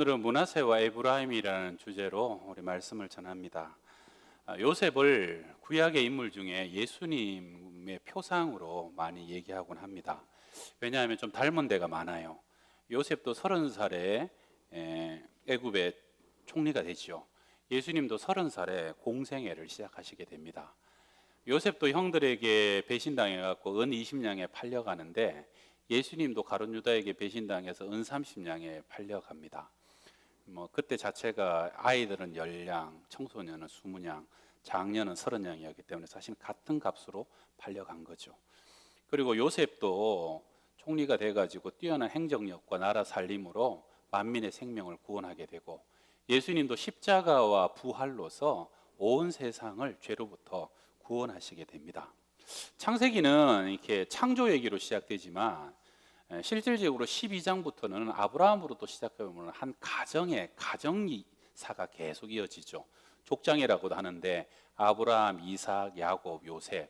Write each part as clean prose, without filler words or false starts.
오늘은 므낫세와 에브라임이라는 주제로 우리 말씀을 전합니다. 요셉을 구약의 인물 중에 예수님의 표상으로 많이 얘기하곤 합니다. 왜냐하면 좀 닮은 데가 많아요. 요셉도 30살에 애굽의 총리가 되죠. 예수님도 30살에 공생애를 시작하시게 됩니다. 요셉도 형들에게 배신당해갖고 은 20냥에 팔려가는데, 예수님도 가룟 유다에게 배신당해서 은 30냥에 팔려갑니다. 그때 자체가 아이들은 10냥, 청소년은 20냥, 장년은 30냥이었기 때문에 사실 같은 값으로 팔려간 거죠. 그리고 요셉도 총리가 돼가지고 뛰어난 행정력과 나라 살림으로 만민의 생명을 구원하게 되고, 예수님도 십자가와 부활로서 온 세상을 죄로부터 구원하시게 됩니다. 창세기는 이렇게 창조 얘기로 시작되지만 실질적으로 12장부터는 아브라함으로부터 시작하면 한 가정의 가정사가 계속 이어지죠. 족장이라고도 하는데 아브라함, 이삭, 야곱, 요셉.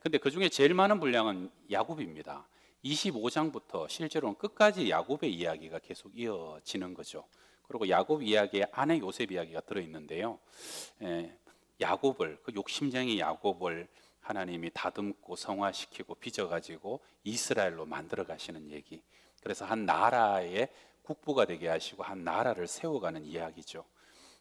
근데 그 중에 제일 많은 분량은 야곱입니다. 25장부터 실제로는 끝까지 야곱의 이야기가 계속 이어지는 거죠. 그리고 야곱 이야기에 아내 요셉 이야기가 들어있는데요. 야곱을, 그 욕심쟁이 야곱을 하나님이 다듬고 성화시키고 빚어가지고 이스라엘로 만들어 가시는 얘기. 그래서 한 나라의 국부가 되게 하시고 한 나라를 세워가는 이야기죠.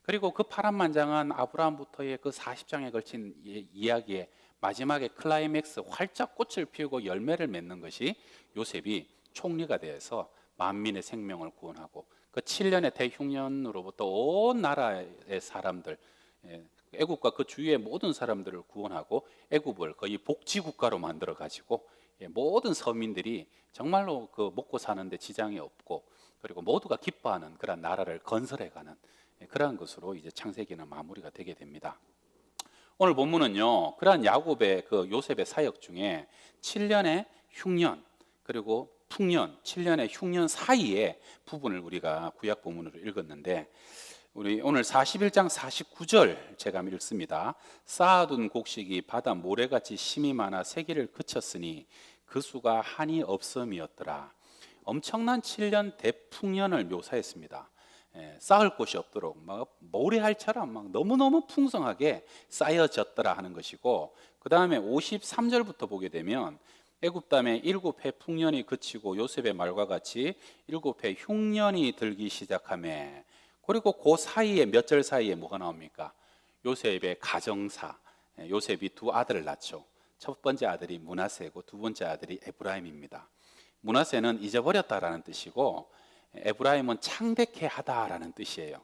그리고 그 파란만장한 아브라함부터의 그 40장에 걸친 이야기의 마지막에 클라이맥스, 활짝 꽃을 피우고 열매를 맺는 것이 요셉이 총리가 되어서 만민의 생명을 구원하고, 그 7년의 대흉년으로부터 온 나라의 사람들, 애굽과 그 주위의 모든 사람들을 구원하고 애굽을 거의 복지국가로 만들어 가지고 모든 서민들이 정말로 그 먹고 사는데 지장이 없고, 그리고 모두가 기뻐하는 그런 나라를 건설해가는 그러한 것으로 이제 창세기는 마무리가 되게 됩니다. 오늘 본문은요, 그러한 야곱의 그 요셉의 사역 중에 7년의 흉년 그리고 풍년, 7년의 흉년 사이의 부분을 우리가 구약 본문으로 읽었는데, 우리 오늘 41장 49절 제가 읽습니다. 쌓아둔 곡식이 바다 모래같이 심이 많아 세기를 그쳤으니 그 수가 한이 없음이었더라. 엄청난 7년 대풍년을 묘사했습니다. 쌓을 곳이 없도록 막 모래알처럼 막 너무너무 풍성하게 쌓여졌더라 하는 것이고, 그 다음에 53절부터 보게 되면 애굽 땅에 7해 풍년이 그치고 요셉의 말과 같이 7해 흉년이 들기 시작하며, 그리고 그 사이에 몇 절 사이에 뭐가 나옵니까? 요셉의 가정사. 요셉이 두 아들을 낳죠. 첫 번째 아들이 므낫세고 두 번째 아들이 에브라임입니다. 므낫세는 잊어버렸다라는 뜻이고, 에브라임은 창대케 하다라는 뜻이에요.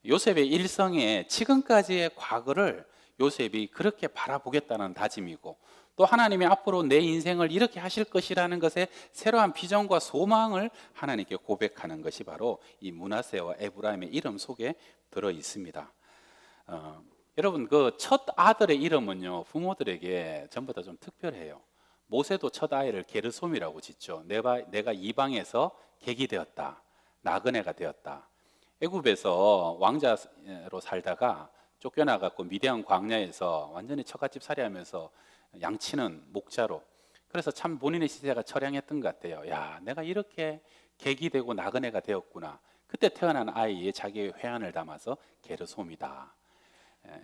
요셉의 일성에 지금까지의 과거를 요셉이 그렇게 바라보겠다는 다짐이고, 또 하나님이 앞으로 내 인생을 이렇게 하실 것이라는 것에 새로운 비전과 소망을 하나님께 고백하는 것이 바로 이 므낫세와 에브라임의 이름 속에 들어 있습니다. 여러분, 그 첫 아들의 이름은요, 부모들에게 전부 다 좀 특별해요. 모세도 첫 아이를 게르솜이라고 짓죠. 내가 이방에서 객이 되었다, 나그네가 되었다. 애굽에서 왕자로 살다가 쫓겨나갖고 미디안 광야에서 완전히 처갓집 살이하면서 양치는 목자로, 그래서 참 본인의 시대가 처량했던 것 같아요. 야, 내가 이렇게 객이 되고 나그네가 되었구나. 그때 태어난 아이의 자기의 회한을 담아서 게르솜이다.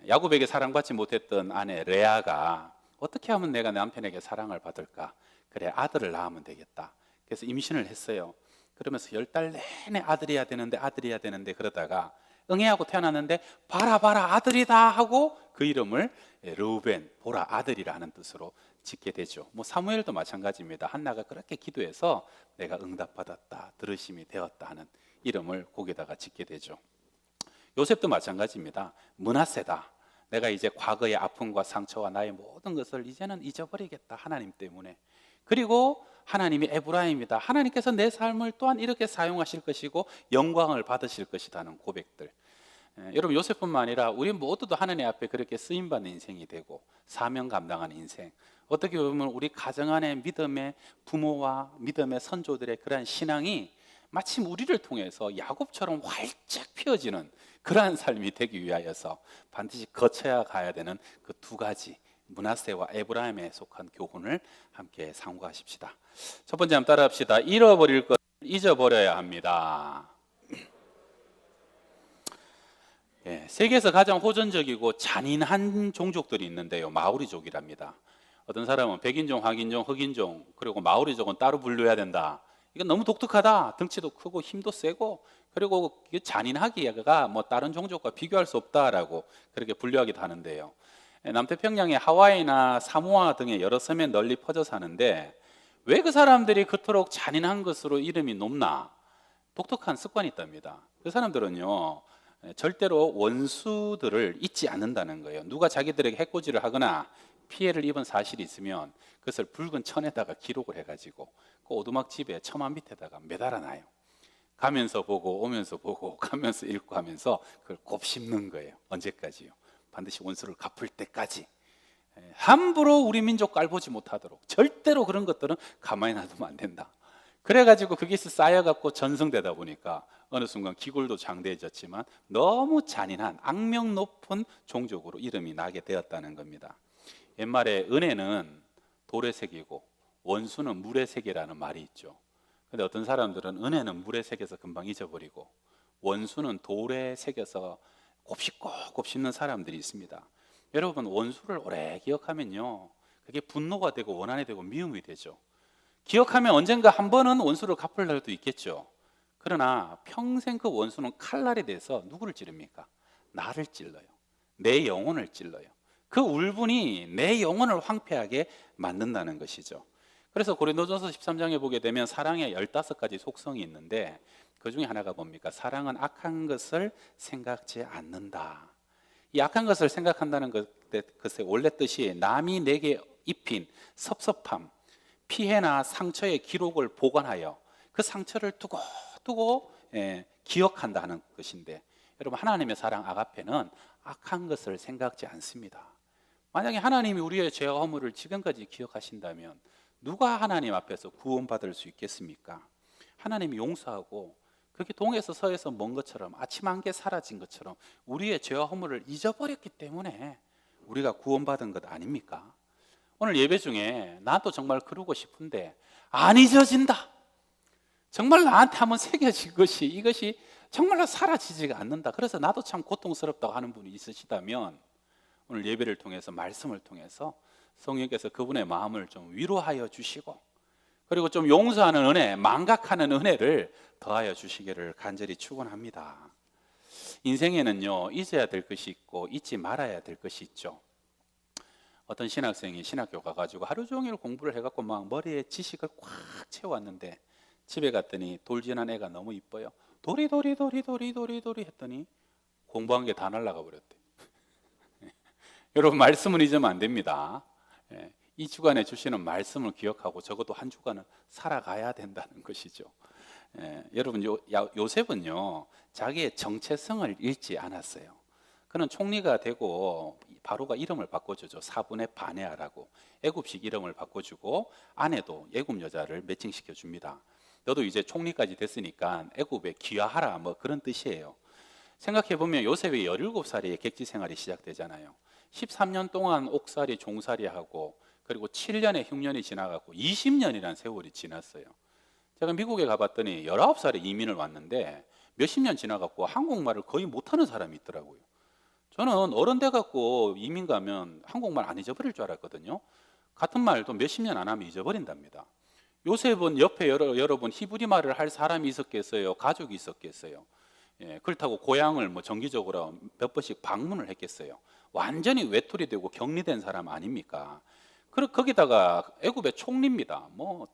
야곱에게 사랑받지 못했던 아내 레아가 어떻게 하면 내가 남편에게 사랑을 받을까? 그래, 아들을 낳으면 되겠다. 그래서 임신을 했어요. 그러면서 10달 내내 아들이야 되는데 그러다가 응애하고 태어났는데 봐라 아들이다 하고 그 이름을 르우벤, 보라 아들이라는 뜻으로 짓게 되죠. 사무엘도 마찬가지입니다. 한나가 그렇게 기도해서 내가 응답받았다, 들으심이 되었다 하는 이름을 거기다가 짓게 되죠. 요셉도 마찬가지입니다. 므낫세다. 내가 이제 과거의 아픔과 상처와 나의 모든 것을 이제는 잊어버리겠다, 하나님 때문에. 그리고 하나님이 에브라임이다. 하나님께서 내 삶을 또한 이렇게 사용하실 것이고 영광을 받으실 것이라는 고백들. 여러분, 요셉뿐만 아니라 우리 모두도 하나님 앞에 그렇게 쓰임받는 인생이 되고 사명 감당하는 인생, 어떻게 보면 우리 가정 안에 믿음의 부모와 믿음의 선조들의 그러한 신앙이 마침 우리를 통해서 야곱처럼 활짝 펴지는 그러한 삶이 되기 위하여서 반드시 거쳐야 가야 되는 그 두 가지, 므낫세와 에브라임에 속한 교훈을 함께 삼가십시다. 첫 번째 한번 따라합시다. 잃어버릴 것 잊어버려야 합니다. 세계에서 가장 호전적이고 잔인한 종족들이 있는데요, 마오리족이랍니다. 어떤 사람은 백인종,黄인종, 흑인종, 그리고 마오리족은 따로 분류해야 된다. 이건 너무 독특하다. 덩치도 크고 힘도 세고, 그리고 잔인하기가 뭐 다른 종족과 비교할 수 없다라고 그렇게 분류하기도 하는데요. 남태평양의 하와이나 사모아 등의 여러 섬에 널리 퍼져 사는데, 왜 그 사람들이 그토록 잔인한 것으로 이름이 높나? 독특한 습관이 있답니다. 그 사람들은요, 절대로 원수들을 잊지 않는다는 거예요. 누가 자기들에게 해코지를 하거나 피해를 입은 사실이 있으면 그것을 붉은 천에다가 기록을 해가지고 그 오두막 집에 처마 밑에다가 매달아놔요. 가면서 보고 오면서 보고 가면서 읽고 하면서 그걸 곱씹는 거예요. 언제까지요? 반드시 원수를 갚을 때까지. 함부로 우리 민족 깔보지 못하도록, 절대로 그런 것들은 가만히 놔두면 안 된다. 그래가지고 그게 쌓여갖고 전승되다 보니까 어느 순간 기골도 장대해졌지만 너무 잔인한 악명 높은 종족으로 이름이 나게 되었다는 겁니다. 옛말에 은혜는 돌의 색이고 원수는 물의 색이라는 말이 있죠. 근데 어떤 사람들은 은혜는 물의 색에서 금방 잊어버리고 원수는 돌에 새겨서 곱씹는 사람들이 있습니다. 여러분, 원수를 오래 기억하면요, 그게 분노가 되고 원한이 되고 미움이 되죠. 기억하면 언젠가 한 번은 원수를 갚을 날도 있겠죠. 그러나 평생 그 원수는 칼날이 돼서 누구를 찌릅니까? 나를 찔러요. 내 영혼을 찔러요. 그 울분이 내 영혼을 황폐하게 만든다는 것이죠. 그래서 고린도전서 13장에 보게 되면 사랑의 15가지 속성이 있는데, 그 중에 하나가 뭡니까? 사랑은 악한 것을 생각지 않는다. 이 악한 것을 생각한다는 것의 원래 뜻이 남이 내게 입힌 섭섭함, 피해나 상처의 기록을 보관하여 그 상처를 두고 기억한다 하는 것인데, 여러분, 하나님의 사랑 아가페는 악한 것을 생각지 않습니다. 만약에 하나님이 우리의 죄와 허물을 지금까지 기억하신다면 누가 하나님 앞에서 구원받을 수 있겠습니까? 하나님이 용서하고 그렇게 동에서 서에서 먼 것처럼, 아침 한 개 사라진 것처럼 우리의 죄와 허물을 잊어버렸기 때문에 우리가 구원받은 것 아닙니까? 오늘 예배 중에 나도 정말 그러고 싶은데 안 잊어진다, 정말 나한테 한번 새겨진 것이, 이것이 정말로 사라지지가 않는다, 그래서 나도 참 고통스럽다고 하는 분이 있으시다면 오늘 예배를 통해서, 말씀을 통해서 성령께서 그분의 마음을 좀 위로하여 주시고, 그리고 좀 용서하는 은혜, 망각하는 은혜를 더하여 주시기를 간절히 축원합니다. 인생에는요, 잊어야 될 것이 있고 잊지 말아야 될 것이 있죠. 어떤 신학생이 신학교 가가지고 하루 종일 공부를 해갖고 막 머리에 지식을 꽉 채워왔는데 집에 갔더니 돌진한 애가 너무 이뻐요. 도리도리 했더니 공부한 게 다 날아가 버렸대. 여러분, 말씀은 잊으면 안 됩니다. 이 주간에 주시는 말씀을 기억하고 적어도 한 주간은 살아가야 된다는 것이죠. 여러분, 요셉은요, 자기의 정체성을 잃지 않았어요. 그는 총리가 되고 바로가 이름을 바꿔주죠. 사분의 바네아라고 애굽식 이름을 바꿔주고, 아내도 애굽 여자를 매칭시켜 줍니다. 너도 이제 총리까지 됐으니까 애굽에 귀화하라, 뭐 그런 뜻이에요. 생각해보면 요셉이 17살에 객지 생활이 시작되잖아요. 13년 동안 옥살이 종살이 하고, 그리고 7년의 흉년이 지나가고 20년이라는 세월이 지났어요. 제가 미국에 가봤더니 19살에 이민을 왔는데 몇십 년 지나갖고 한국말을 거의 못하는 사람이 있더라고요. 저는 어른 돼갖고 이민 가면 한국말 안 잊어버릴 줄 알았거든요. 같은 말도 몇십 년 안 하면 잊어버린답니다. 요셉은 옆에 여러분 히브리 말을 할 사람이 있었겠어요? 가족이 있었겠어요? 그렇다고 고향을 뭐 정기적으로 몇 번씩 방문을 했겠어요? 완전히 외톨이 되고 격리된 사람 아닙니까? 거기다가 애굽의 총리입니다. 뭐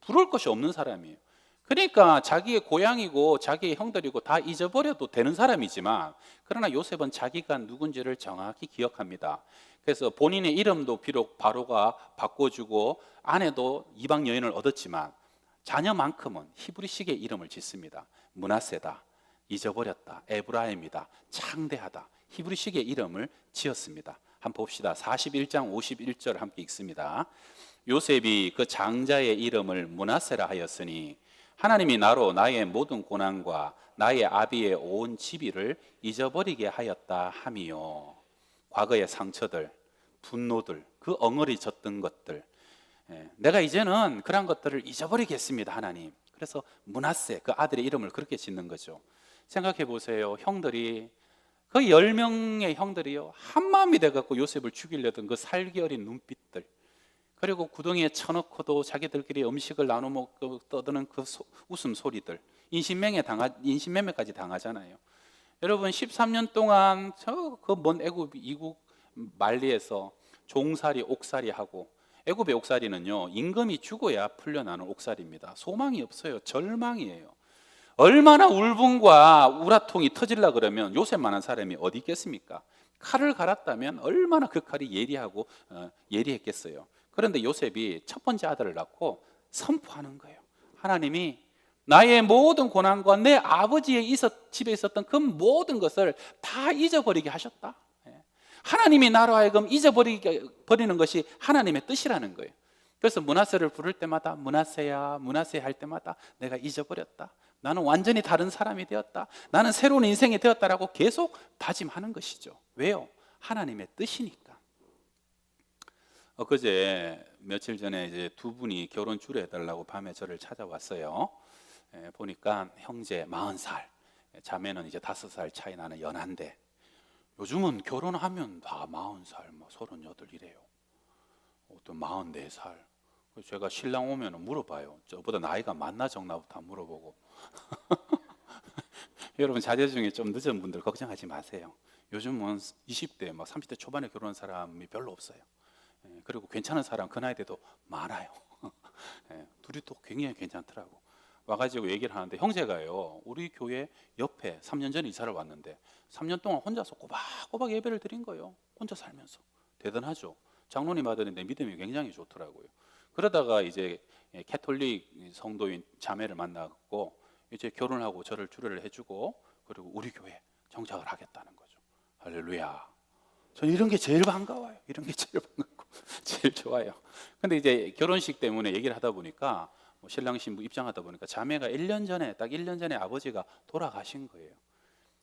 부러울 것이 없는 사람이에요. 그러니까 자기의 고향이고 자기의 형들이고 다 잊어버려도 되는 사람이지만, 그러나 요셉은 자기가 누군지를 정확히 기억합니다. 그래서 본인의 이름도 비록 바로가 바꿔주고 아내도 이방 여인을 얻었지만 자녀만큼은 히브리식의 이름을 짓습니다. 므낫세다, 잊어버렸다, 에브라임이다, 창대하다, 히브리식의 이름을 지었습니다. 한번 봅시다. 41장 51절 함께 읽습니다. 요셉이 그 장자의 이름을 므낫세라 하였으니 하나님이 나로 나의 모든 고난과 나의 아비의 온 지비를 잊어버리게 하였다 함이요. 과거의 상처들, 분노들, 그 엉어리졌던 것들, 내가 이제는 그런 것들을 잊어버리겠습니다, 하나님. 그래서 므낫세, 그 아들의 이름을 그렇게 짓는 거죠. 생각해 보세요. 형들이 그 10명의 형들이요 한마음이 돼갖고 요셉을 죽이려던 그 살기 어린 눈빛들, 그리고 구덩이에 쳐넣고도 자기들끼리 음식을 나눠 먹고 떠드는 그 웃음소리들, 인신매매까지 당하잖아요. 여러분 13년 동안 저 그 먼 애굽 이국 만리에서 종살이 옥살이 하고, 애굽의 옥살이는요 임금이 죽어야 풀려나는 옥살이입니다. 소망이 없어요. 절망이에요. 얼마나 울분과 우라통이 터질라 그러면 요셉만한 사람이 어디 있겠습니까? 칼을 갈았다면 얼마나 그 칼이 예리하고 예리했겠어요. 그런데 요셉이 첫 번째 아들을 낳고 선포하는 거예요. 하나님이 나의 모든 고난과 내 아버지의 집에 있었던 그 모든 것을 다 잊어버리게 하셨다. 하나님이 나로 하여금 잊어버리는 것이 하나님의 뜻이라는 거예요. 그래서 므낫세를 부를 때마다 므낫세야 므낫세 할 때마다 내가 잊어버렸다. 나는 완전히 다른 사람이 되었다. 나는 새로운 인생이 되었다라고 계속 다짐하는 것이죠. 왜요? 하나님의 뜻이니까. 그제 며칠 전에 이제 두 분이 결혼 주례해달라고 밤에 저를 찾아왔어요. 보니까 형제 40살, 자매는 이제 5살 차이 나는 연한데, 요즘은 결혼하면 다 40살, 38 이래요. 어떤 44살. 제가 신랑 오면 물어봐요. 저보다 나이가 많나 적나부터 물어보고. 여러분 자제 중에 좀 늦은 분들 걱정하지 마세요. 요즘은 20대, 30대 초반에 결혼한 사람이 별로 없어요. 그리고 괜찮은 사람 그 나이 때도 많아요. 둘이 또 굉장히 괜찮더라고. 와가지고 얘기를 하는데, 형제가요 우리 교회 옆에 3년 전에 이사를 왔는데 3년 동안 혼자서 꼬박꼬박 예배를 드린 거예요. 혼자 살면서. 대단하죠. 장로님 아들인데 믿음이 굉장히 좋더라고요. 그러다가 이제 캐톨릭 성도인 자매를 만나고 이제 결혼하고 저를 주례를 해주고, 그리고 우리 교회 정착을 하겠다는 거죠. 할렐루야. 저는 이런 게 제일 반가워요. 이런 게 제일 반갑고 제일 좋아요. 근데 이제 결혼식 때문에 얘기를 하다 보니까 신랑 신부 입장하다 보니까 자매가 1년 전에, 딱 1년 전에 아버지가 돌아가신 거예요.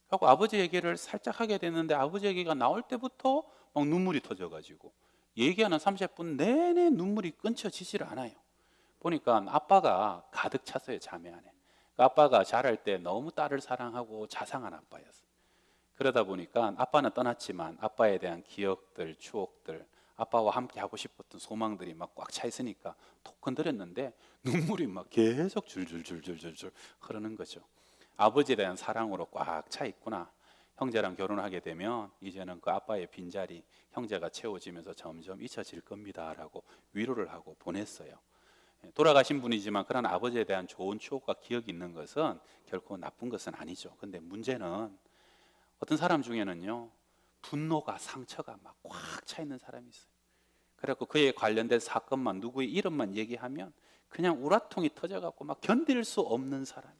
하고 아버지 얘기를 살짝 하게 됐는데, 아버지 얘기가 나올 때부터 막 눈물이 터져가지고 얘기하는 30분 내내 눈물이 끊쳐지질 않아요. 보니까 아빠가 가득 찼어요. 자매 안에. 아빠가 자랄 때 너무 딸을 사랑하고 자상한 아빠였어요. 그러다 보니까 아빠는 떠났지만 아빠에 대한 기억들, 추억들, 아빠와 함께 하고 싶었던 소망들이 막 꽉 차 있으니까 톡 건드렸는데 눈물이 막 계속 줄줄줄줄줄 흐르는 거죠. 아버지에 대한 사랑으로 꽉 차 있구나. 형제랑 결혼하게 되면 이제는 그 아빠의 빈자리 형제가 채워지면서 점점 잊혀질 겁니다라고 위로를 하고 보냈어요. 돌아가신 분이지만 그런 아버지에 대한 좋은 추억과 기억이 있는 것은 결코 나쁜 것은 아니죠. 근데 문제는 어떤 사람 중에는요 분노가, 상처가 막 꽉 차 있는 사람이 있어요. 그래갖고 그에 관련된 사건만, 누구의 이름만 얘기하면 그냥 우라통이 터져갖고 막 견딜 수 없는 사람.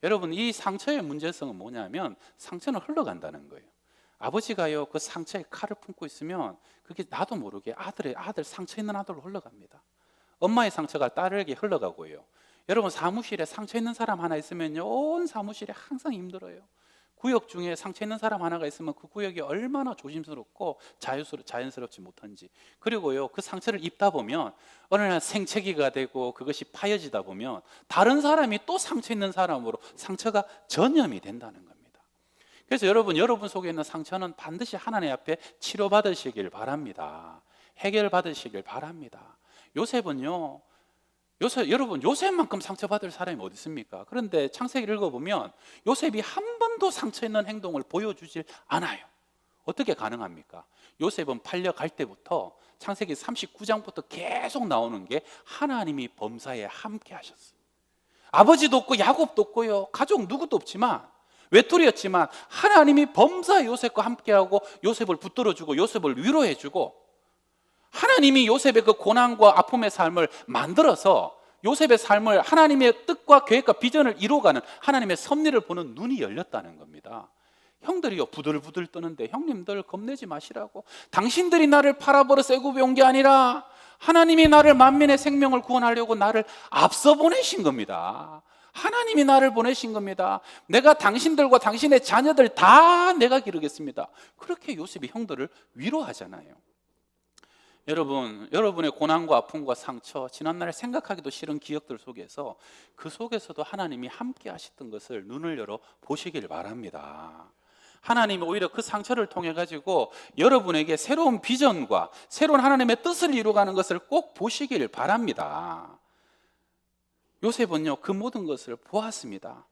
여러분 이 상처의 문제성은 뭐냐면 상처는 흘러간다는 거예요. 아버지가요 그 상처에 칼을 품고 있으면 그게 나도 모르게 아들 상처 있는 아들로 흘러갑니다. 엄마의 상처가 딸에게 흘러가고요. 여러분 사무실에 상처 있는 사람 하나 있으면요 온 사무실에 항상 힘들어요. 구역 중에 상처 있는 사람 하나가 있으면 그 구역이 얼마나 조심스럽고 자연스럽지 못한지. 그리고요 그 상처를 입다 보면 어느 날 생채기가 되고 그것이 파여지다 보면 다른 사람이 또 상처 있는 사람으로 상처가 전염이 된다는 겁니다. 그래서 여러분 속에 있는 상처는 반드시 하나님 앞에 치료받으시길 바랍니다. 해결받으시길 바랍니다. 요셉은요 여러분 요셉만큼 상처받을 사람이 어디 있습니까? 그런데 창세기를 읽어보면 요셉이 한 번도 상처 있는 행동을 보여주질 않아요. 어떻게 가능합니까? 요셉은 팔려갈 때부터 창세기 39장부터 계속 나오는 게 하나님이 범사에 함께 하셨어요. 아버지도 없고 야곱도 없고요 가족 누구도 없지만 외톨이였지만 하나님이 범사에 요셉과 함께하고 요셉을 붙들어주고 요셉을 위로해주고, 하나님이 요셉의 그 고난과 아픔의 삶을 만들어서 요셉의 삶을 하나님의 뜻과 계획과 비전을 이루어가는 하나님의 섭리를 보는 눈이 열렸다는 겁니다. 형들이요 부들부들 떠는데 형님들 겁내지 마시라고. 당신들이 나를 팔아버려서 애굽에 온 게 아니라 하나님이 나를 만민의 생명을 구원하려고 나를 앞서 보내신 겁니다. 하나님이 나를 보내신 겁니다. 내가 당신들과 당신의 자녀들 다 내가 기르겠습니다. 그렇게 요셉이 형들을 위로하잖아요. 여러분의 고난과 아픔과 상처, 지난날에 생각하기도 싫은 기억들 속에서 그 속에서도 하나님이 함께 하셨던 것을 눈을 열어 보시길 바랍니다. 하나님이 오히려 그 상처를 통해 가지고 여러분에게 새로운 비전과 새로운 하나님의 뜻을 이루어가는 것을 꼭 보시길 바랍니다. 요셉은요, 그 모든 것을 보았습니다.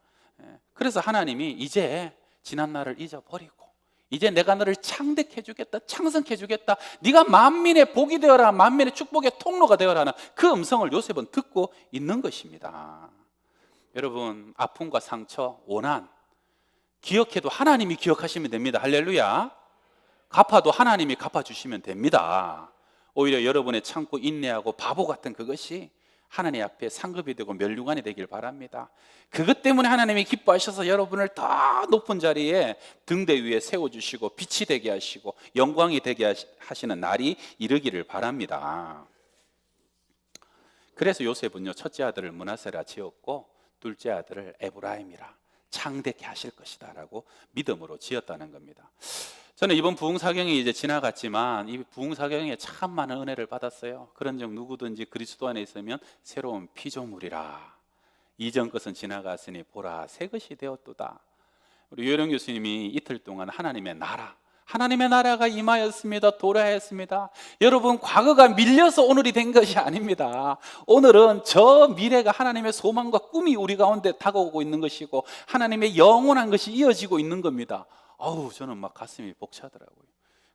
그래서 하나님이 이제 지난 날을 잊어버리고 이제 내가 너를 창대해 주겠다, 창성해 주겠다, 네가 만민의 복이 되어라, 만민의 축복의 통로가 되어라는 그 음성을 요셉은 듣고 있는 것입니다. 여러분, 아픔과 상처, 고난 기억해도 하나님이 기억하시면 됩니다. 할렐루야. 갚아도 하나님이 갚아주시면 됩니다. 오히려 여러분의 참고 인내하고 바보 같은 그것이 하나님 앞에 상급이 되고 멸류관이 되길 바랍니다. 그것 때문에 하나님이 기뻐하셔서 여러분을 더 높은 자리에 등대 위에 세워주시고 빛이 되게 하시고 영광이 되게 하시는 날이 이르기를 바랍니다. 그래서 요셉은요, 첫째 아들을 므낫세라 지었고 둘째 아들을 에브라임이라 창대케 하실 것이다 라고 믿음으로 지었다는 겁니다. 저는 이번 부흥사경이 이제 지나갔지만 이 부흥사경에 참 많은 은혜를 받았어요. 그런즉 누구든지 그리스도 안에 있으면 새로운 피조물이라. 이전 것은 지나갔으니 보라 새 것이 되었도다. 우리 유영 교수님이 이틀 동안 하나님의 나라가 임하였습니다. 도래하였습니다. 여러분, 과거가 밀려서 오늘이 된 것이 아닙니다. 오늘은 저 미래가 하나님의 소망과 꿈이 우리 가운데 다가오고 있는 것이고 하나님의 영원한 것이 이어지고 있는 겁니다. 저는 막 가슴이 벅차더라고요.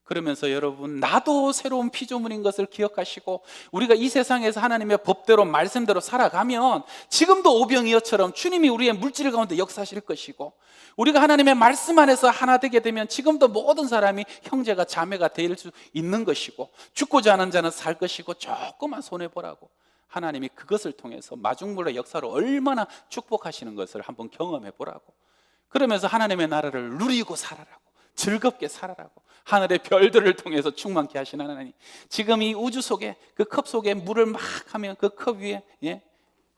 그러면서 여러분, 나도 새로운 피조물인 것을 기억하시고 우리가 이 세상에서 하나님의 법대로 말씀대로 살아가면 지금도 오병이어처럼 주님이 우리의 물질 가운데 역사하실 것이고 우리가 하나님의 말씀 안에서 하나 되게 되면 지금도 모든 사람이 형제가 자매가 될 수 있는 것이고 죽고자 하는 자는 살 것이고 조금만 손해보라고 하나님이 그것을 통해서 마중물의 역사로 얼마나 축복하시는 것을 한번 경험해 보라고, 그러면서 하나님의 나라를 누리고 살아라고, 즐겁게 살아라고, 하늘의 별들을 통해서 충만케 하시는 하나님, 지금 이 우주 속에 그 컵 속에 물을 막 하면 그 컵 위에,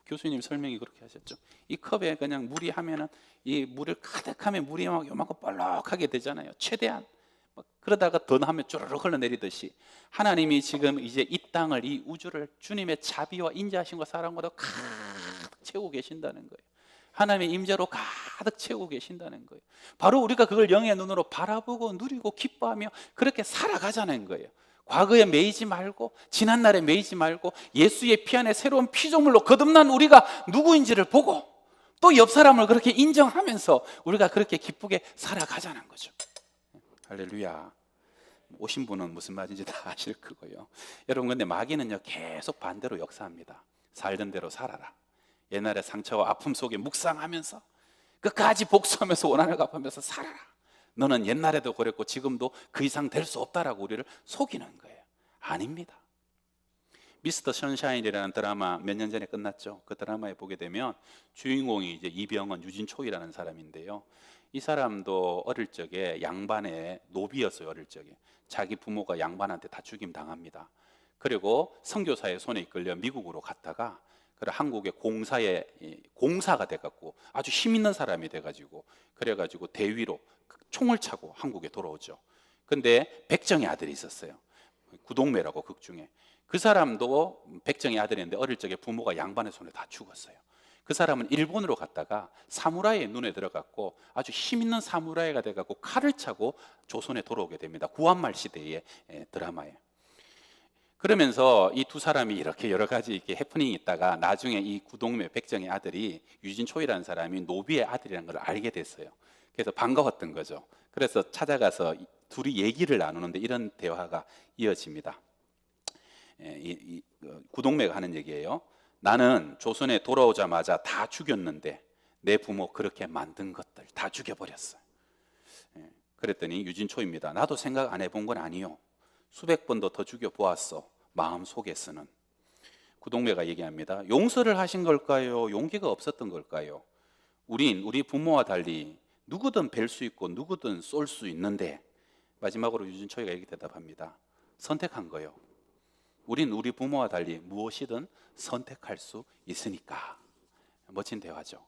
교수님 설명이 그렇게 하셨죠. 이 컵에 그냥 물이 하면은 이 물을 가득하면 물이 막 요만큼 볼록하게 되잖아요. 최대한 그러다가 더 하면 쪼르륵 흘러내리듯이 하나님이 지금 이제 이 땅을, 이 우주를 주님의 자비와 인자하심과 사랑으로 가득 채우고 계신다는 거예요. 하나님의 임재로 가득 채우고 계신다는 거예요. 바로 우리가 그걸 영의 눈으로 바라보고 누리고 기뻐하며 그렇게 살아가자는 거예요. 과거에 매이지 말고 지난날에 매이지 말고 예수의 피 안에 새로운 피조물로 거듭난 우리가 누구인지를 보고 또 옆 사람을 그렇게 인정하면서 우리가 그렇게 기쁘게 살아가자는 거죠. 할렐루야. 오신 분은 무슨 말인지 다 아실 거고요. 여러분, 근데 마귀는요 계속 반대로 역사합니다. 살던 대로 살아라. 옛날의 상처와 아픔 속에 묵상하면서 끝까지 복수하면서 원한을 갚으면서 살아라. 너는 옛날에도 그랬고 지금도 그 이상 될 수 없다라고 우리를 속이는 거예요. 아닙니다. 미스터 선샤인이라는 드라마 몇 년 전에 끝났죠. 그 드라마에 보게 되면 주인공이 이제 이병헌, 유진초이라는 사람인데요. 이 사람도 어릴 적에 양반의 노비였어요. 어릴 적에 자기 부모가 양반한테 다 죽임 당합니다. 그리고 선교사의 손에 이끌려 미국으로 갔다가 한국의 공사에 공사가 돼갖고 아주 힘 있는 사람이 돼가지고 그래가지고 대위로 총을 차고 한국에 돌아오죠. 근데 백정의 아들이 있었어요. 구동매라고 극 중에. 그 사람도 백정의 아들인데 어릴 적에 부모가 양반의 손에 다 죽었어요. 그 사람은 일본으로 갔다가 사무라이의 눈에 들어갔고 아주 힘 있는 사무라이가 돼갖고 칼을 차고 조선에 돌아오게 됩니다. 구한말 시대의 드라마에. 그러면서 이 두 사람이 이렇게 여러 가지 이렇게 해프닝이 있다가 나중에 이 구동매 백정의 아들이 유진초이라는 사람이 노비의 아들이라는 걸 알게 됐어요. 그래서 반가웠던 거죠. 그래서 찾아가서 둘이 얘기를 나누는데 이런 대화가 이어집니다. 구동매가 하는 얘기예요. 나는 조선에 돌아오자마자 다 죽였는데 내 부모 그렇게 만든 것들 다 죽여버렸어요. 그랬더니 유진초입니다. 나도 생각 안 해본 건 아니요. 수백 번도 더 죽여보았어. 마음속에서는. 구동매가 얘기합니다. 용서를 하신 걸까요? 용기가 없었던 걸까요? 우리 부모와 달리 누구든 뵐 수 있고 누구든 쏠 수 있는데, 마지막으로 유진초이가 이렇게 대답합니다. 선택한 거요. 우린 우리 부모와 달리 무엇이든 선택할 수 있으니까. 멋진 대화죠.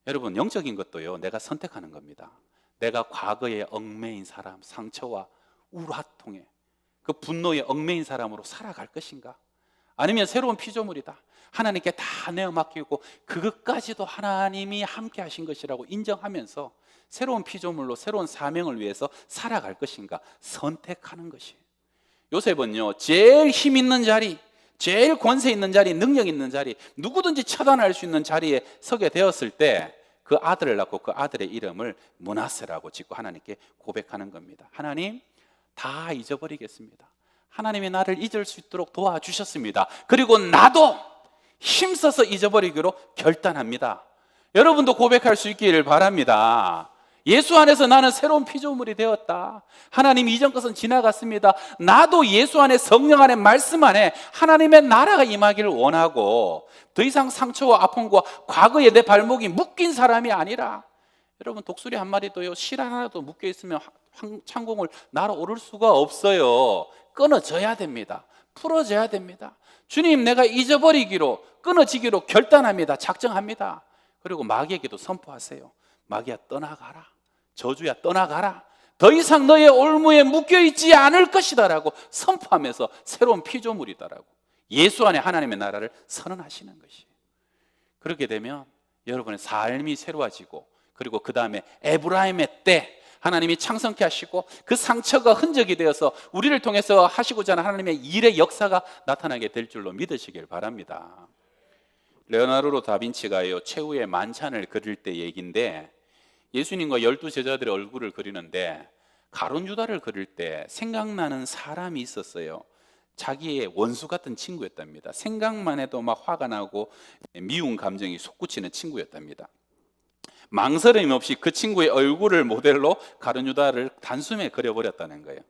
여러분, 영적인 것도요 내가 선택하는 겁니다. 내가 과거에 얽매인 사람, 상처와 우라통에 그 분노에 얽매인 사람으로 살아갈 것인가? 아니면 새로운 피조물이다, 하나님께 다 내어 맡기고 그것까지도 하나님이 함께 하신 것이라고 인정하면서 새로운 피조물로 새로운 사명을 위해서 살아갈 것인가 선택하는 것이에요. 요셉은요, 제일 힘 있는 자리, 제일 권세 있는 자리, 능력 있는 자리, 누구든지 처단할 수 있는 자리에 서게 되었을 때 그 아들을 낳고 그 아들의 이름을 므낫세라고 짓고 하나님께 고백하는 겁니다. 하나님, 다 잊어버리겠습니다. 하나님이 나를 잊을 수 있도록 도와주셨습니다. 그리고 나도 힘써서 잊어버리기로 결단합니다. 여러분도 고백할 수 있기를 바랍니다. 예수 안에서 나는 새로운 피조물이 되었다. 하나님 이전 것은 지나갔습니다. 나도 예수 안에, 성령 안에, 말씀 안에 하나님의 나라가 임하기를 원하고 더 이상 상처와 아픔과 과거에 내 발목이 묶인 사람이 아니라, 여러분 독수리 한 마리도요, 실 하나도 묶여 있으면 창공을 날아오를 수가 없어요. 끊어져야 됩니다. 풀어져야 됩니다. 주님, 내가 잊어버리기로, 끊어지기로 결단합니다. 작정합니다. 그리고 마귀에게도 선포하세요. 마귀야, 떠나가라. 저주야, 떠나가라. 더 이상 너의 올무에 묶여있지 않을 것이다 라고 선포하면서 새로운 피조물이다라고 예수 안에 하나님의 나라를 선언하시는 것이에요. 그렇게 되면 여러분의 삶이 새로워지고, 그리고 그 다음에 에브라임의 때 하나님이 창성케 하시고 그 상처가 흔적이 되어서 우리를 통해서 하시고자 하는 하나님의 일의 역사가 나타나게 될 줄로 믿으시길 바랍니다. 레오나르도 다빈치가요, 최후의 만찬을 그릴 때 얘기인데, 예수님과 12제자들의 얼굴을 그리는데 가룟 유다를 그릴 때 생각나는 사람이 있었어요. 자기의 원수 같은 친구였답니다. 생각만 해도 막 화가 나고 미운 감정이 솟구치는 친구였답니다. 망설임 없이 그 친구의 얼굴을 모델로 가룟 유다를 단숨에 그려버렸다는 거예요.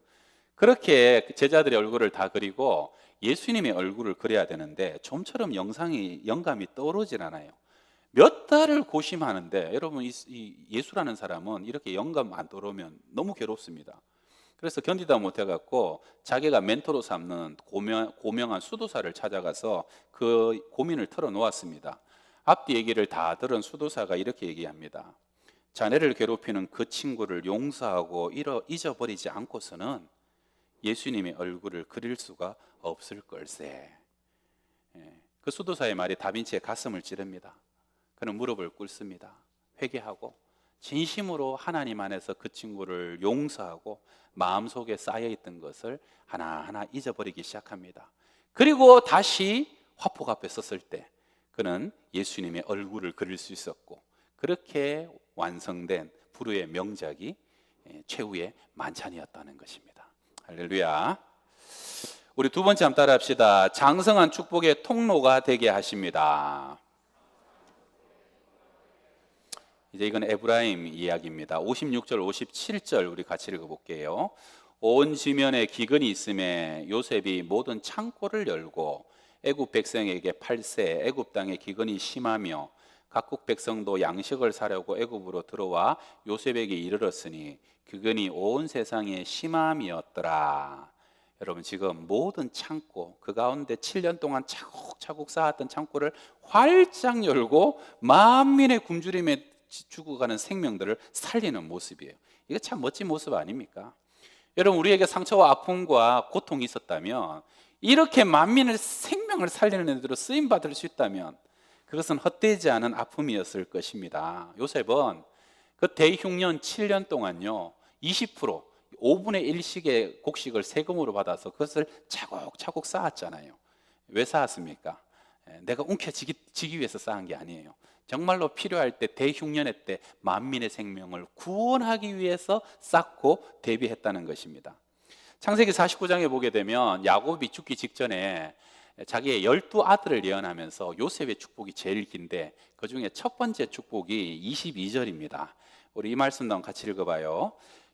그렇게 제자들의 얼굴을 다 그리고 예수님의 얼굴을 그려야 되는데 좀처럼 영감이 떠오르질 않아요. 몇 달을 고심하는데, 여러분 이 예수라는 사람은 이렇게 영감 안 떠오르면 너무 괴롭습니다. 그래서 견디다 못해갖고 자기가 멘토로 삼는 고명한 수도사를 찾아가서 그 고민을 털어놓았습니다. 앞뒤 얘기를 다 들은 수도사가 이렇게 얘기합니다. 자네를 괴롭히는 그 친구를 용서하고 잊어버리지 않고서는 예수님의 얼굴을 그릴 수가 없을 걸세. 그 수도사의 말이 다빈치의 가슴을 찌릅니다. 그는 무릎을 꿇습니다. 회개하고 진심으로 하나님 안에서 그 친구를 용서하고 마음속에 쌓여있던 것을 하나하나 잊어버리기 시작합니다. 그리고 다시 화폭 앞에 섰을 때 그는 예수님의 얼굴을 그릴 수 있었고, 그렇게 완성된 불후의 명작이 최후의 만찬이었다는 것입니다. 할렐루야. 우리 두 번째 한번 따라 합시다. 장성한 축복의 통로가 되게 하십니다. 이제 이건 에브라임 이야기입니다. 56절 57절 우리 같이 읽어볼게요. 온 지면에 기근이 있음에 요셉이 모든 창고를 열고 애굽 백성에게 팔세, 애굽 땅에 기근이 심하며 각국 백성도 양식을 사려고 애굽으로 들어와 요셉에게 이르렀으니 기근이 온 세상에 심함이었더라. 여러분, 지금 모든 창고, 그 가운데 7년 동안 차곡차곡 쌓았던 창고를 활짝 열고 만민의 굶주림에 죽어가는 생명들을 살리는 모습이에요. 이거 참 멋진 모습 아닙니까? 여러분, 우리에게 상처와 아픔과 고통이 있었다면, 이렇게 만민의 생명을 살리는 애들로 쓰임받을 수 있다면 그것은 헛되지 않은 아픔이었을 것입니다. 요셉은 그 대흉년 7년 동안요 20% 5분의 1씩의 곡식을 세금으로 받아서 그것을 차곡차곡 쌓았잖아요. 왜 쌓았습니까? 내가 움켜쥐기 위해서 쌓은 게 아니에요. 정말로 필요할 때, 대흉년의 때 만민의 생명을 구원하기 위해서 쌓고 대비했다는 것입니다. 창세기 49장에 보게 되면 야곱이 죽기 직전에 자기의 12아들을 예언하면서 요셉의 축복이 제일 긴데 그 중에 첫 번째 축복이 22절입니다. 우리 이 말씀도 같이 읽어봐요.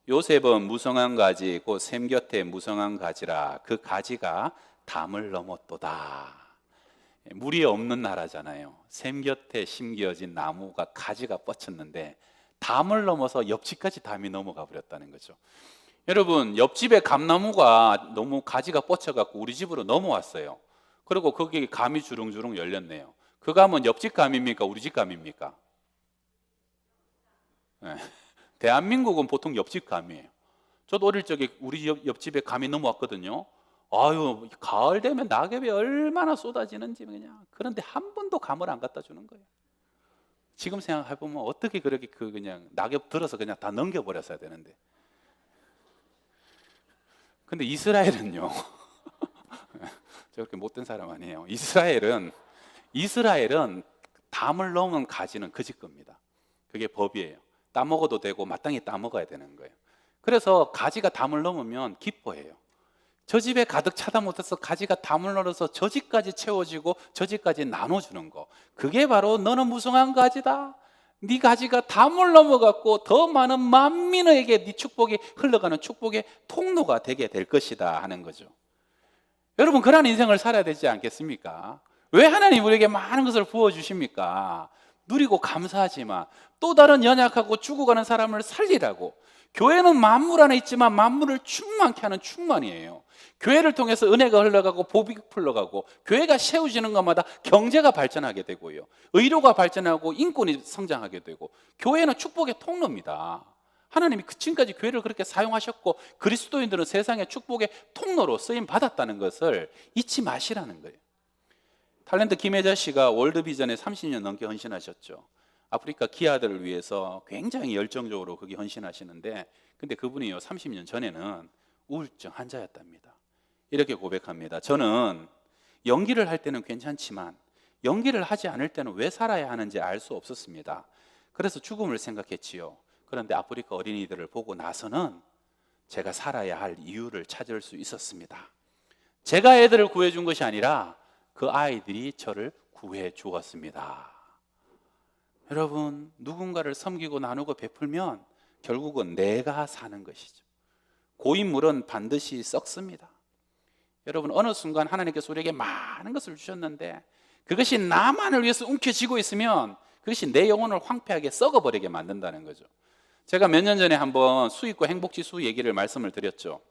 요셉은 무성한 가지 곧 샘 곁에 무성한 가지라 그 가지가 담을 넘었도다. 물이 없는 나라잖아요. 샘 곁에 심겨진 나무가 가지가 뻗쳤는데 담을 넘어서 옆집까지 담이 넘어가 버렸다는 거죠. 여러분, 옆집에 감나무가 너무 가지가 뻗쳐갖고 우리 집으로 넘어왔어요. 그리고 거기에 감이 주렁주렁 열렸네요. 그 감은 옆집 감입니까? 우리 집 감입니까? 네. 대한민국은 보통 옆집 감이에요. 저도 어릴 적에 우리 옆집에 감이 넘어왔거든요. 아유, 가을 되면 낙엽이 얼마나 쏟아지는지 그냥. 그런데 한 번도 감을 안 갖다 주는 거예요. 지금 생각해보면 어떻게 그렇게 그냥 낙엽 들어서 그냥 다 넘겨버렸어야 되는데. 근데 이스라엘은요, 저렇게 못된 사람 아니에요. 이스라엘은 담을 넘은 가지는 그 집 겁니다. 그게 법이에요. 따먹어도 되고 마땅히 따먹어야 되는 거예요. 그래서 가지가 담을 넘으면 기뻐해요. 저 집에 가득 차다 못해서 가지가 담을 넘어서 저 집까지 채워지고 저 집까지 나눠주는 거, 그게 바로 너는 무성한 가지다, 네 가지가 담을 넘어갔고 더 많은 만민에게 네 축복이 흘러가는 축복의 통로가 되게 될 것이다 하는 거죠. 여러분, 그런 인생을 살아야 되지 않겠습니까? 왜 하나님 우리에게 많은 것을 부어주십니까? 누리고 감사하지만 또 다른 연약하고 죽어가는 사람을 살리라고. 교회는 만물 안에 있지만 만물을 충만케 하는 충만이에요. 교회를 통해서 은혜가 흘러가고 복이 흘러가고 교회가 세워지는 것마다 경제가 발전하게 되고요, 의료가 발전하고 인권이 성장하게 되고, 교회는 축복의 통로입니다. 하나님이 지금까지 교회를 그렇게 사용하셨고 그리스도인들은 세상의 축복의 통로로 쓰임 받았다는 것을 잊지 마시라는 거예요. 탤런트 김혜자 씨가 월드비전에 30년 넘게 헌신하셨죠. 아프리카 기아들을 위해서 굉장히 열정적으로 거기 헌신하시는데, 근데 그분이요 30년 전에는 우울증 환자였답니다. 이렇게 고백합니다. 저는 연기를 할 때는 괜찮지만 연기를 하지 않을 때는 왜 살아야 하는지 알 수 없었습니다. 그래서 죽음을 생각했지요. 그런데 아프리카 어린이들을 보고 나서는 제가 살아야 할 이유를 찾을 수 있었습니다. 제가 애들을 구해준 것이 아니라 그 아이들이 저를 구해 주었습니다. 여러분, 누군가를 섬기고 나누고 베풀면 결국은 내가 사는 것이죠. 고인물은 반드시 썩습니다. 여러분, 어느 순간 하나님께서 우리에게 많은 것을 주셨는데 그것이 나만을 위해서 움켜쥐고 있으면 그것이 내 영혼을 황폐하게 썩어버리게 만든다는 거죠. 제가 몇 년 전에 한번 수익과 행복지수 얘기를 말씀을 드렸죠.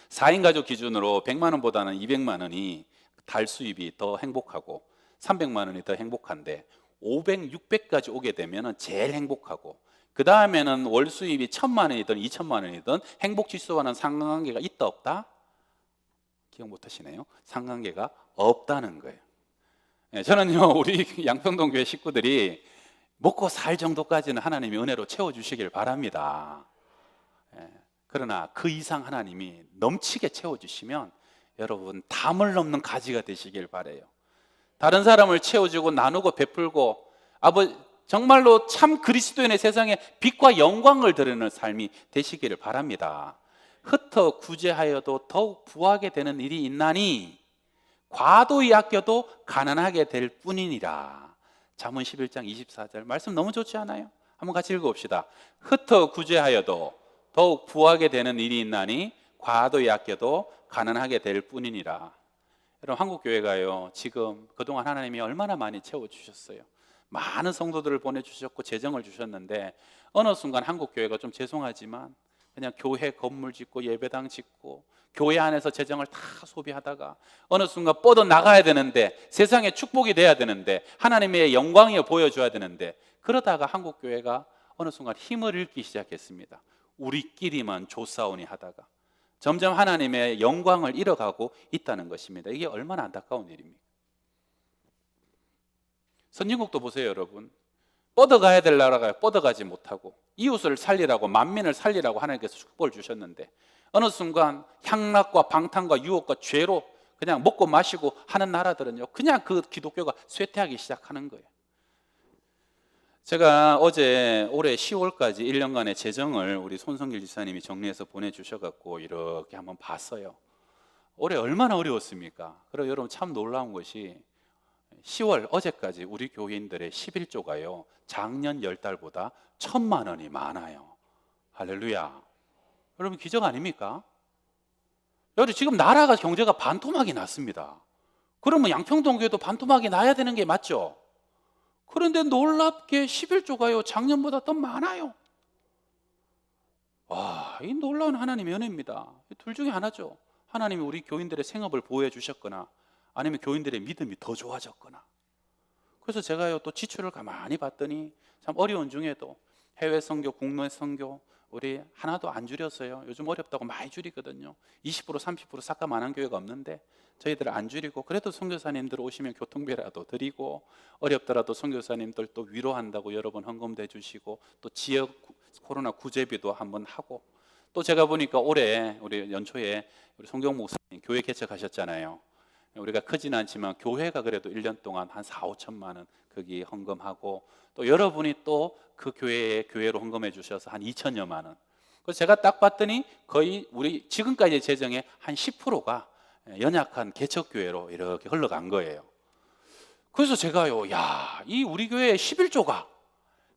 4인 가족 기준으로 100만 원보다는 200만 원이 달 수입이 더 행복하고 300만 원이 더 행복한데 500, 600까지 오게 되면 제일 행복하고, 그 다음에는 월 수입이 1000만 원이든 2000만 원이든 행복지수와는 상관관계가 있다 없다? 기억 못 하시네요. 상관관계가 없다는 거예요. 저는요, 우리 양평동 교회 식구들이 먹고 살 정도까지는 하나님이 은혜로 채워주시길 바랍니다. 그러나 그 이상 하나님이 넘치게 채워주시면 여러분 담을 넘는 가지가 되시길 바라요. 다른 사람을 채워주고 나누고 베풀고 정말로 참 그리스도인의 세상에 빛과 영광을 드리는 삶이 되시기를 바랍니다. 흩어 구제하여도 더욱 부하게 되는 일이 있나니 과도히 아껴도 가난하게 될 뿐이니라. 잠언 11장 24절 말씀 너무 좋지 않아요? 한번 같이 읽어봅시다. 흩어 구제하여도 더욱 부하게 되는 일이 있나니 과도히 아껴도 가난하게 될 뿐이니라. 여러분, 한국교회가요 지금 그동안 하나님이 얼마나 많이 채워주셨어요. 많은 성도들을 보내주셨고 재정을 주셨는데 어느 순간 한국교회가 좀 죄송하지만 그냥 교회 건물 짓고 예배당 짓고 교회 안에서 재정을 다 소비하다가 어느 순간 뻗어나가야 되는데, 세상에 축복이 돼야 되는데, 하나님의 영광이 보여줘야 되는데, 그러다가 한국교회가 어느 순간 힘을 잃기 시작했습니다. 우리끼리만 조사오니 하다가 점점 하나님의 영광을 잃어가고 있다는 것입니다. 이게 얼마나 안타까운 일입니까? 선진국도 보세요, 여러분. 뻗어가야 될 나라가 뻗어가지 못하고 이웃을 살리라고, 만민을 살리라고 하나님께서 축복을 주셨는데 어느 순간 향락과 방탕과 유혹과 죄로 그냥 먹고 마시고 하는 나라들은요 그냥 그 기독교가 쇠퇴하기 시작하는 거예요. 제가 어제 올해 10월까지 1년간의 재정을 우리 손성길 지사님이 정리해서 보내주셔갖고 이렇게 한번 봤어요. 올해 얼마나 어려웠습니까? 그리고 여러분 참 놀라운 것이 10월 어제까지 우리 교인들의 11조가요 작년 10달보다 1000만 원이 많아요. 할렐루야. 여러분 기적 아닙니까? 여러분 지금 나라가 경제가 반토막이 났습니다. 그러면 양평동 교회도 반토막이 나야 되는 게 맞죠? 그런데 놀랍게 11조가요 작년보다 더 많아요. 와, 이 놀라운 하나님의 은혜입니다. 둘 중에 하나죠. 하나님이 우리 교인들의 생업을 보호해 주셨거나 아니면 교인들의 믿음이 더 좋아졌거나. 그래서 제가요 또 지출을 가만히 봤더니 참 어려운 중에도 해외 선교, 국내 선교, 우리 하나도 안 줄였어요. 요즘 어렵다고 많이 줄이거든요. 20% 30% 삭감 안 한 교회가 없는데 저희들 안 줄이고, 그래도 선교사님들 오시면 교통비라도 드리고, 어렵더라도 선교사님들 또 위로한다고 여러분 헌금도 해주시고, 또 지역 코로나 구제비도 한번 하고, 또 제가 보니까 올해 우리 연초에 우리 송경 목사님 교회 개척하셨잖아요. 우리가 크진 않지만 교회가 그래도 1년 동안 한 4, 5천만 원 거기 헌금하고, 또 여러분이 또 그 교회로 헌금해 주셔서 한 2천여만 원. 그래서 제가 딱 봤더니 거의 우리 지금까지 재정의 한 10%가 연약한 개척교회로 이렇게 흘러간 거예요. 그래서 제가요, 야, 이 우리 교회 11조가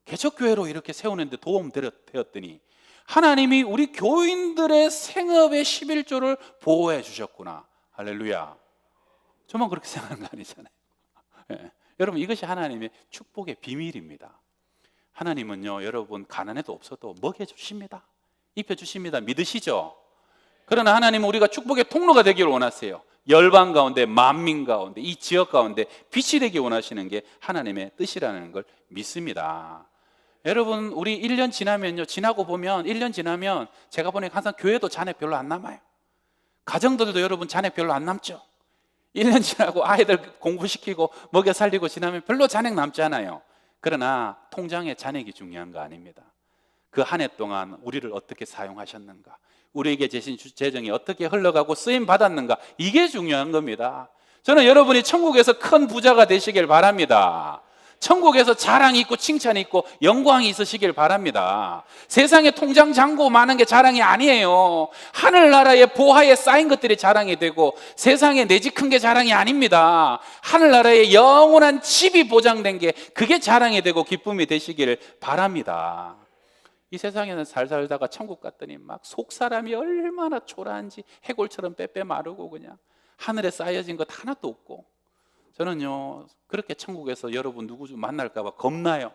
개척교회로 이렇게 세우는데 도움되었더니 하나님이 우리 교인들의 생업의 11조를 보호해 주셨구나. 할렐루야. 저만 그렇게 생각하는 거 아니잖아요. 예. 여러분, 이것이 하나님의 축복의 비밀입니다. 하나님은요, 여러분 가난해도 없어도 먹여주십니다. 입혀주십니다. 믿으시죠? 그러나 하나님은 우리가 축복의 통로가 되기를 원하세요. 열방 가운데, 만민 가운데, 이 지역 가운데 빛이 되기 원하시는 게 하나님의 뜻이라는 걸 믿습니다. 여러분, 우리 1년 지나면요, 지나고 보면 1년 지나면 제가 보니까 항상 교회도 잔액 별로 안 남아요. 가정들도 여러분 잔액 별로 안 남죠. 1년 지나고 아이들 공부시키고 먹여 살리고 지나면 별로 잔액 남지 않아요. 그러나 통장의 잔액이 중요한 거 아닙니다. 그 한 해 동안 우리를 어떻게 사용하셨는가, 우리에게 주신 재정이 어떻게 흘러가고 쓰임 받았는가, 이게 중요한 겁니다. 저는 여러분이 천국에서 큰 부자가 되시길 바랍니다. 천국에서 자랑이 있고 칭찬이 있고 영광이 있으시길 바랍니다. 세상에 통장 잔고 많은 게 자랑이 아니에요. 하늘나라의 보화에 쌓인 것들이 자랑이 되고, 세상에 내 집 큰 게 자랑이 아닙니다. 하늘나라의 영원한 집이 보장된 게, 그게 자랑이 되고 기쁨이 되시기를 바랍니다. 이 세상에는 살다가 천국 갔더니 막 속 사람이 얼마나 초라한지 해골처럼 빼빼 마르고 그냥 하늘에 쌓여진 것 하나도 없고, 저는요 그렇게 천국에서 여러분 누구 좀 만날까 봐 겁나요.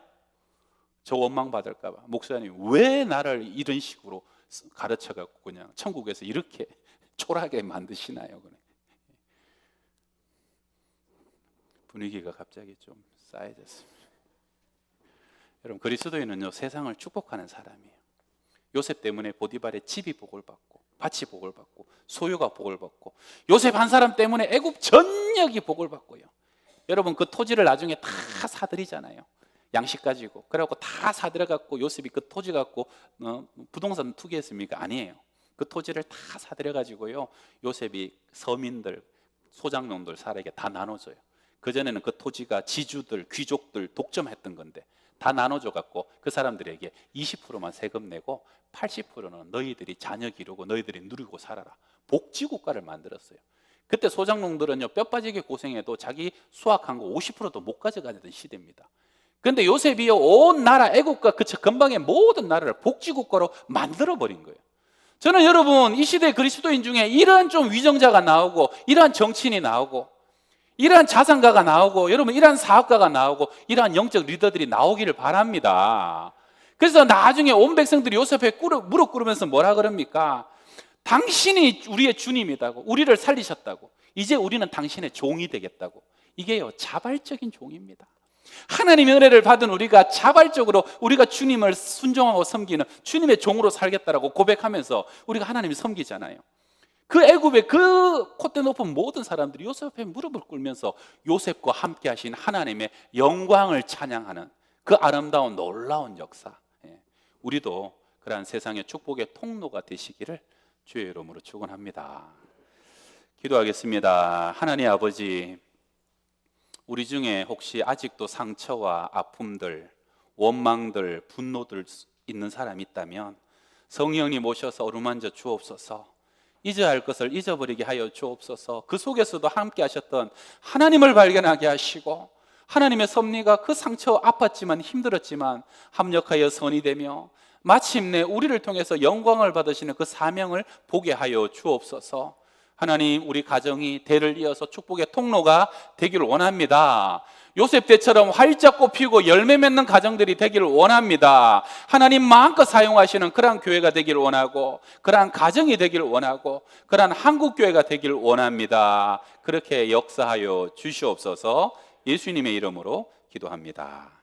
저 원망 받을까 봐. 목사님 왜 나를 이런 식으로 가르쳐 갖고 그냥 천국에서 이렇게 초라하게 만드시나요? 분위기가 갑자기 좀 싸해졌습니다. 여러분, 그리스도인은요 세상을 축복하는 사람이에요. 요셉 때문에 보디발의 집이 복을 받고, 밭이 복을 받고, 소유가 복을 받고, 요셉 한 사람 때문에 애굽 전역이 복을 받고요. 여러분, 그 토지를 나중에 다 사들이잖아요. 양식 가지고. 그래갖고 다 사들여갖고 요셉이 그 토지 갖고 부동산 투기했습니까? 아니에요. 그 토지를 다 사들여가지고요 요셉이 서민들, 소장농들 사람에게 다 나눠줘요. 그전에는 그 토지가 지주들, 귀족들 독점했던 건데 다 나눠줘갖고 그 사람들에게 20%만 세금 내고 80%는 너희들이 자녀 기르고 너희들이 누리고 살아라. 복지국가를 만들었어요. 그때 소장농들은요 뼈 빠지게 고생해도 자기 수확한 거 50%도 못 가져가던 시대입니다. 그런데 요셉이요 온 나라 애국과 그 근방의 모든 나라를 복지국가로 만들어버린 거예요. 저는 여러분 이 시대 그리스도인 중에 이러한 좀 위정자가 나오고, 이러한 정치인이 나오고, 이러한 자산가가 나오고, 여러분 이러한 사업가가 나오고, 이러한 영적 리더들이 나오기를 바랍니다. 그래서 나중에 온 백성들이 요셉에 무릎 꿇으면서 뭐라 그럽니까? 당신이 우리의 주님이다고, 우리를 살리셨다고, 이제 우리는 당신의 종이 되겠다고. 이게요 자발적인 종입니다. 하나님의 은혜를 받은 우리가 자발적으로 우리가 주님을 순종하고 섬기는 주님의 종으로 살겠다라고 고백하면서 우리가 하나님을 섬기잖아요. 그 애굽의 그 콧대 높은 모든 사람들이 요셉 앞에 무릎을 꿇으면서 요셉과 함께 하신 하나님의 영광을 찬양하는 그 아름다운 놀라운 역사, 우리도 그러한 세상의 축복의 통로가 되시기를 주의 이름으로 축원합니다. 기도하겠습니다. 하나님 아버지, 우리 중에 혹시 아직도 상처와 아픔들, 원망들, 분노들 있는 사람이 있다면 성령님 오셔서 어루만져 주옵소서. 잊어야 할 것을 잊어버리게 하여 주옵소서. 그 속에서도 함께 하셨던 하나님을 발견하게 하시고, 하나님의 섭리가 그 상처 아팠지만 힘들었지만 합력하여 선이 되며 마침내 우리를 통해서 영광을 받으시는 그 사명을 보게 하여 주옵소서. 하나님, 우리 가정이 대를 이어서 축복의 통로가 되기를 원합니다. 요셉 때처럼 활짝 꽃피고 열매 맺는 가정들이 되기를 원합니다. 하나님 마음껏 사용하시는 그러한 교회가 되기를 원하고, 그러한 가정이 되기를 원하고, 그러한 한국교회가 되기를 원합니다. 그렇게 역사하여 주시옵소서. 예수님의 이름으로 기도합니다.